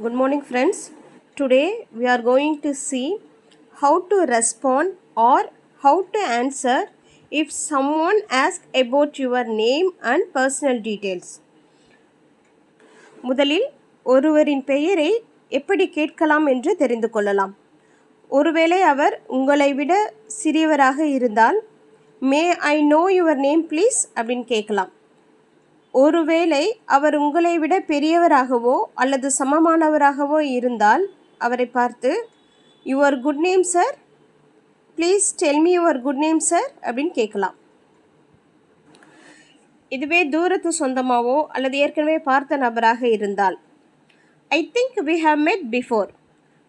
Good morning, friends. Today we are going to see how to respond or how to answer if someone asks about your name and personal details. முதலில் ஒருவரின் பெயரை எப்படி கேட்கலாம் என்று தெரிந்து கொள்ளலாம். ஒருவேளை அவர் உங்களை விட சிறியவராக இருந்தால் may I know your name please அப்படின்னு கேட்கலாம். ஒருவேளை அவர் உங்களை விட பெரியவராகவோ அல்லது சமமானவராகவோ இருந்தால் அவரை பார்த்து your good name sir, please tell me your good name sir அப்படின்னு கேட்கலாம். இதுவே தூரத்து சொந்தமாகவோ அல்லது ஏற்கனவே பார்த்த நபராக இருந்தால் I think we have met before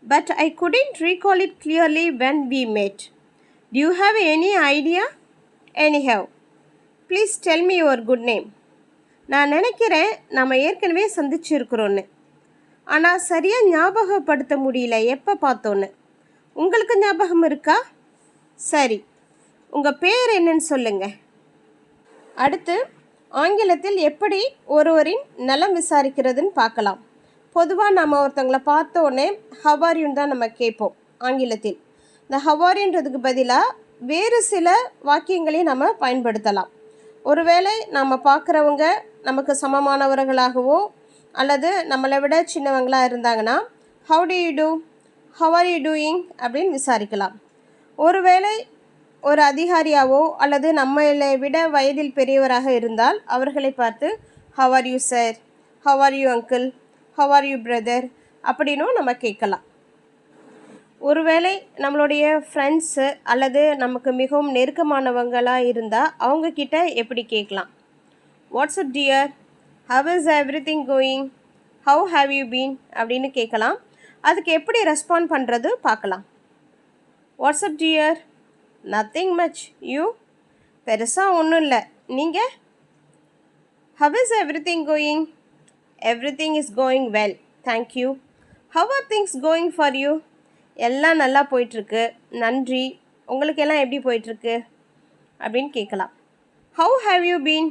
but I couldn't recall it clearly when we met. Do you have any idea? Anyhow please tell me your good name. நான் நினைக்கிறேன் நம்ம ஏற்கனவே சந்திச்சிருக்கிறோன்னு, ஆனால் சரியாக ஞாபகப்படுத்த முடியல எப்போ பார்த்தோன்னு. உங்களுக்கு ஞாபகம் இருக்கா? சரி, உங்கள் பேர் என்னன்னு சொல்லுங்கள். அடுத்து ஆங்கிலத்தில் எப்படி ஒருவரின் நலம் விசாரிக்கிறதுன்னு பார்க்கலாம். பொதுவாக நம்ம ஒருத்தவங்களை பார்த்தோன்னே ஹவ் ஆர் யூன்னு தான் நம்ம கேட்போம் ஆங்கிலத்தில். இந்த ஹவ் ஆர் யூன்றதுக்கு பதிலாக வேறு சில வாக்கியங்களையும் நம்ம பயன்படுத்தலாம். ஒருவேளை நம்ம பார்க்குறவங்க நமக்கு சமமானவர்களாகவோ அல்லது நம்மளை விட சின்னவங்களாக இருந்தாங்கன்னா how do you do, how are you doing அப்படின்னு விசாரிக்கலாம். ஒருவேளை ஒரு அதிகாரியாவோ அல்லது நம்மளை விட வயதில் பெரியவராக இருந்தால் அவர்களை பார்த்து have are you sir, have are you uncle, have are you brother அப்படின்னும் நம்ம கேட்கலாம். ஒருவேளை நம்மளுடைய ஃப்ரெண்ட்ஸு அல்லது நமக்கு மிகவும் நெருக்கமானவங்களாக இருந்தால் அவங்கக்கிட்ட எப்படி கேட்கலாம்? What's up dear, how is everything going, how have you been அப்படின்னு கேட்கலாம். அதுக்கு எப்படி ரெஸ்பாண்ட் பண்ணுறது பார்க்கலாம். What's up dear, nothing much, you, பெருசாக ஒன்றும் இல்லை, நீங்கள்? How is everything going, everything is going well, thank you. How are things going for you, எல்லாம் நல்லா போயிட்டுருக்கு, நன்றி. உங்களுக்கு எல்லாம் எப்படி போயிட்டுருக்கு அப்படின்னு கேட்கலாம். How have you been,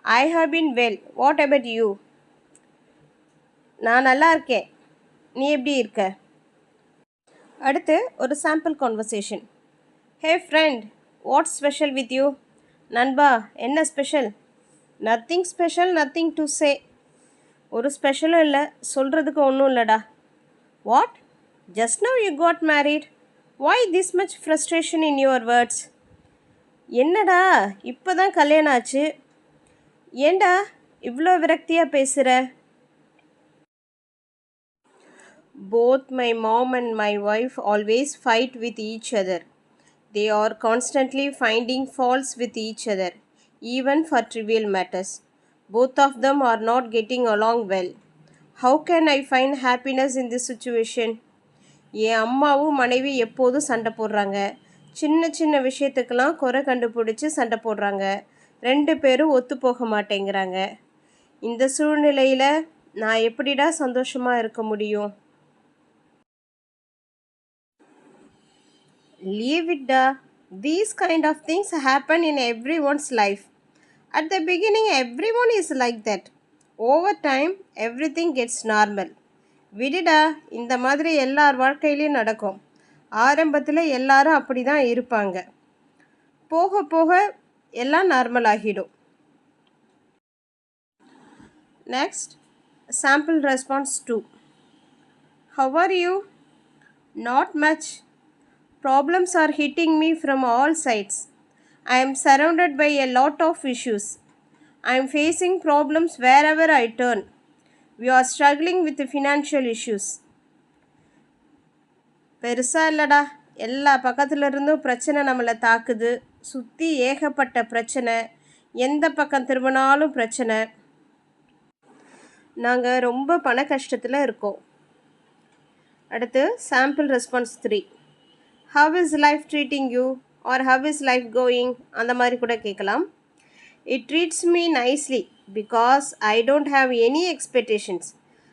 I have been well, what about you, நான் நல்லா இருக்கேன், நீ எப்படி இருக்க? அடுத்து ஒரு sample conversation. Hey friend, what special with you, நண்பா என்ன special? Nothing special, nothing to say, ஒரு ஸ்பெஷலும் இல்லை, சொல்கிறதுக்கு ஒன்றும் இல்லைடா. What, just now you got married, why this much frustration in your words? என்னடா இப்போ தான் கல்யாணம் ஆச்சு, ஏண்டா இவ்வளோ விரக்தியாக பேசுகிற? Both my mom and my wife always fight with each other. They are constantly finding faults with each other, even for trivial matters. Both of them are not getting along well. How can I find happiness in this situation? என் அம்மாவும் மனைவி எப்போதும் சண்டை போடுறாங்க. சின்ன சின்ன விஷயத்துக்கெல்லாம் குறை கண்டுபிடிச்சி சண்டை போடுறாங்க. 2 பேரும் ஒத்து போக மாட்டேங்கிறாங்க. இந்த சூழ்நிலையில் நான் எப்படிடா சந்தோஷமாக இருக்க முடியும்? Leave it da. These kind of things happen in everyone's life. At the beginning everyone is like that. Over time everything gets normal. விடுடா, இந்த மாதிரி எல்லார் வாழ்க்கையிலையும் நடக்கும். ஆரம்பத்தில் எல்லாரும் அப்படி தான் இருப்பாங்க, போக போக எல்லாம் நார்மல் ஆகிடும். Next sample response 2. How are you? Not much. Problems are hitting me from all sides. I am surrounded by a lot of issues. I am facing problems wherever I turn. We are struggling with the financial issues. பெருசாக இல்லைடா, எல்லா பக்கத்துலேருந்தும் பிரச்சனை நம்மளை தாக்குது. சுற்றி ஏகப்பட்ட பிரச்சனை, எந்த பக்கம் திரும்பினாலும் பிரச்சனை. நாங்கள் ரொம்ப பண கஷ்டத்தில் இருக்கோம். அடுத்து sample response 3. How is life treating you are how is life going அந்த மாதிரி கூட கேட்கலாம். It treats me nicely because I don't have any expectations.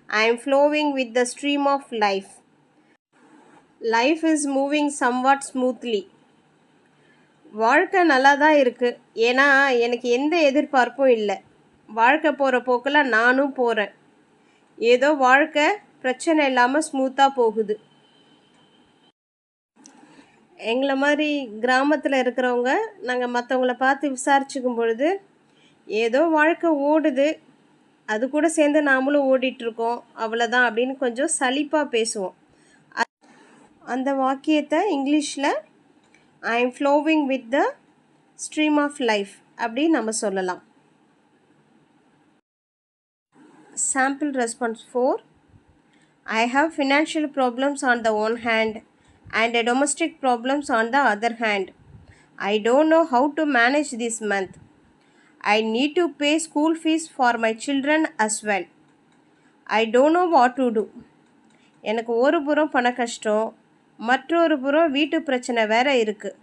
I am flowing with the stream of life. Life is moving somewhat smoothly. வாழ்க்கை நல்லா தான் இருக்குது, ஏன்னா எனக்கு எந்த எதிர்பார்ப்பும் இல்லை. வாழ்க்கை போகிற போக்கில் நானும் போகிறேன். ஏதோ வாழ்க்கை பிரச்சனை இல்லாமல் ஸ்மூத்தாக போகுது. எங்களை மாதிரி கிராமத்தில் இருக்கிறவங்க நாங்கள் மற்றவங்கள பார்த்து விசாரிச்சுக்கும் பொழுது ஏதோ வாழ்க்கை ஓடுது, அது கூட சேர்ந்து நாமளும் ஓடிட்டுருக்கோம், அவ்வளோதான் அப்படின்னு கொஞ்சம் சலிப்பாக பேசுவோம். அந்த வாக்கியத்தை இங்கிலீஷில் I am flowing with the stream of life அப்படின்னு நம்ம சொல்லலாம். Sample response 4. I have financial problems on the one hand and domestic problems on the other hand. I don't know how to manage this month. I need to pay school fees for my children as well. I don't know what to do. எனக்கு ஒரு புறம் பண கஷ்டம், மற்றொரு புறம் வீட்டு பிரச்சனை வேற இருக்குது.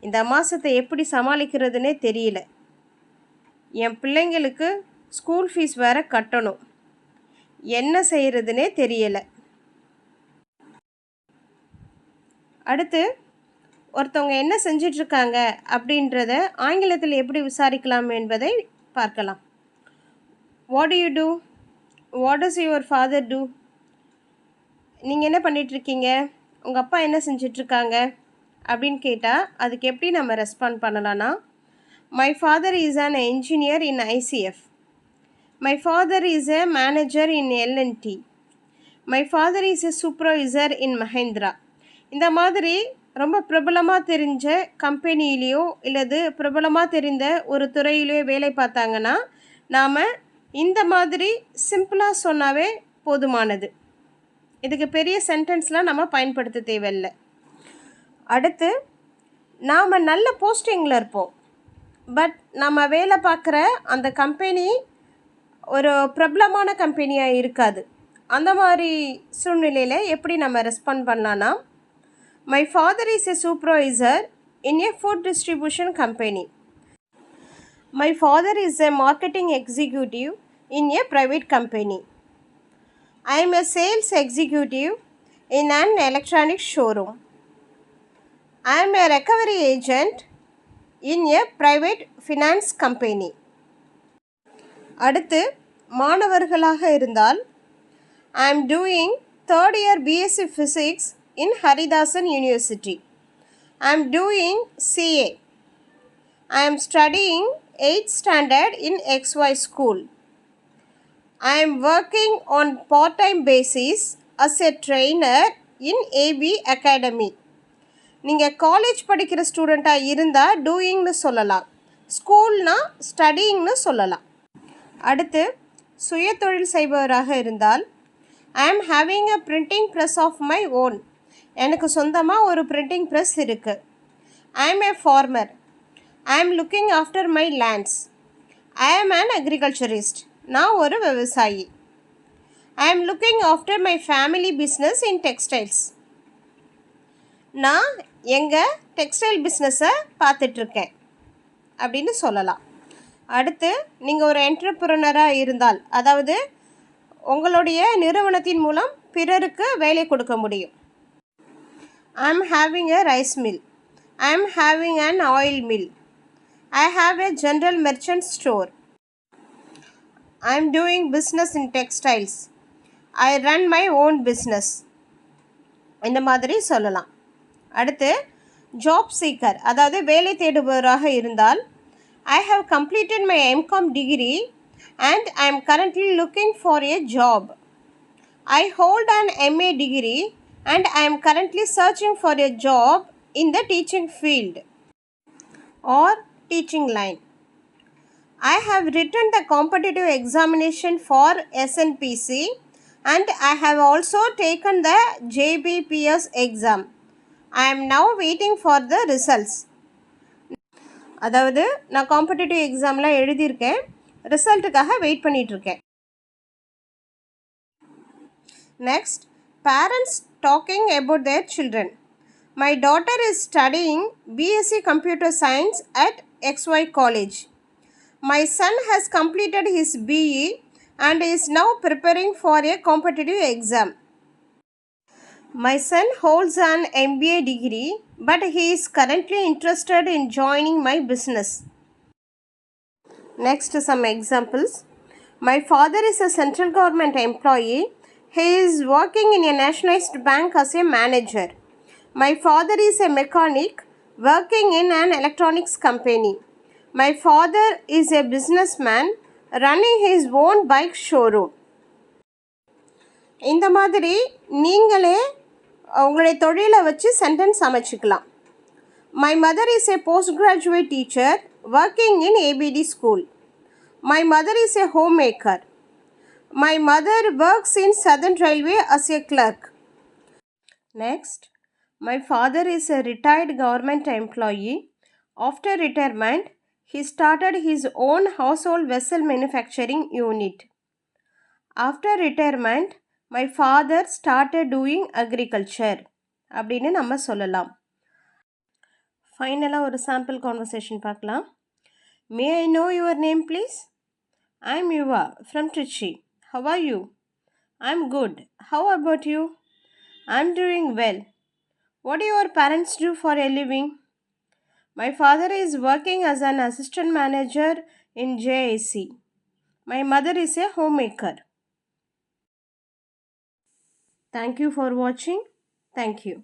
இந்த மாதத்தை எப்படி சமாளிக்கிறதுனே தெரியல. என் பிள்ளைங்களுக்கு ஸ்கூல் ஃபீஸ் வேற கட்டணும். என்ன செய்கிறதுனே தெரியலை. அடுத்து ஒருத்தவங்க என்ன செஞ்சிட்ருக்காங்க அப்படின்றத ஆங்கிலத்தில் எப்படி விசாரிக்கலாம் என்பதை பார்க்கலாம். What do you do? What does your father do? நீங்கள் என்ன பண்ணிகிட்ருக்கீங்க? உங்கள் அப்பா என்ன செஞ்சிட்ருக்காங்க அப்படின்னு கேட்டால் அதுக்கு எப்படி நம்ம ரெஸ்பாண்ட் பண்ணலான்னா, my father is an engineer in ICF. My father is a manager in L&T. My father is a supervisor in Mahindra. இந்த மாதிரி ரொம்ப பிரபலமாக தெரிஞ்ச கம்பெனிலேயோ இல்லது பிரபலமாக தெரிந்த ஒரு துறையிலேயோ வேலை பார்த்தாங்கன்னா நாம் இந்த மாதிரி சிம்பிளாக சொன்னாவே போதுமானது. இதுக்கு பெரிய சென்டென்ஸ்லாம் நம்ம பயன்படுத்த தேவையில்லை. அடுத்து நாம் நல்ல போஸ்டிங்கில் இருப்போம், பட் நம்ம வேலை பார்க்குற அந்த கம்பெனி ஒரு பிரபலமான கம்பெனியாக இருக்காது. அந்த மாதிரி சூழ்நிலையில் எப்படி நம்ம ரெஸ்பாண்ட் பண்ணலான்னா, my father is a supervisor in a food distribution company. My father is a marketing executive in a private company. I am a sales executive in an electronic showroom. I am a recovery agent in a private finance company. அடுத்து மாணவர்களாக இருந்தால், I am doing third year BSc physics in Haridasan university. I am doing CA. I am studying 8th standard in XY school. I am working on part-time basis as a trainer in AB Academy. நீங்கள் college படிக்கிற ஸ்டூடெண்ட்டாக இருந்தால் டூயிங்னு சொல்லலாம், ஸ்கூல்னா ஸ்டடியிங்னு சொல்லலாம். அடுத்து சுய தொழில் செய்பவராக இருந்தால், I am having a printing press of my own. எனக்கு சொந்தமாக ஒரு பிரிண்டிங் ப்ரெஸ் இருக்குது. ஐ ஆம் ஏ farmer. I am looking after my lands. I am an agriculturist. நான் ஒரு விவசாயி. I am looking after my family business in textiles. நான் எங்கள் டெக்ஸ்டைல் பிஸ்னஸை பார்த்துட்ருக்கேன் அப்படின்னு சொல்லலாம். அடுத்து நீங்கள் ஒரு என்டர்பிரனராக இருந்தால், அதாவது உங்களுடைய நிறுவனத்தின் மூலம் பிறருக்கு வேலை கொடுக்க முடியும். I am having a rice mill. I am having an oil mill. I have a general merchant store. I am doing business in textiles. I run my own business. இந்த மாதிரி சொல்லலாம். அடுத்து ஜாப் சீக்கர், அதாவது வேலை தேடுபவராக இருந்தால், I have completed my MCom degree and I am currently looking for a job. I hold an MA degree and I am currently searching for a job in the teaching field or teaching line. I have written the competitive examination for SNPC and I have also taken the JBPS exam. I am now waiting for the results. அதாவது நான் competitive எக்ஸாம்லாம் எழுதியிருக்கேன், ரிசல்ட்டுக்காக wait பண்ணிகிட்ருக்கேன். Next, parents talking about their children. My daughter is studying BSc computer science at XY college. My son has completed his BE and is now preparing for a competitive exam. My son holds an MBA degree, but he is currently interested in joining my business. Next, some examples. My father is a central government employee. He is working in a nationalized bank as a manager. My father is a mechanic working in an electronics company. My father is a businessman running his own bike showroom. இந்த மாதிரி நீங்களே உங்களுடைய தொழிலை வச்சு sentence அமைச்சிக்கலாம். My mother is a postgraduate teacher working in ABD school. My mother is a homemaker. My mother works in Southern Railway as a clerk. Next, my father is a retired government employee. After retirement, he started his own household vessel manufacturing unit. After retirement, my father started doing agriculture. அப்படின்னு நம்ம சொல்லலாம். ஃபைனலாக ஒரு sample conversation பார்க்கலாம். May I know your name please? I'm Yuva from Trichy. How are you? I'm good. How about you? I'm doing well. What do your parents do for a living? My father is working as an assistant manager in JIC. My mother is a homemaker. Thank you for watching. Thank you.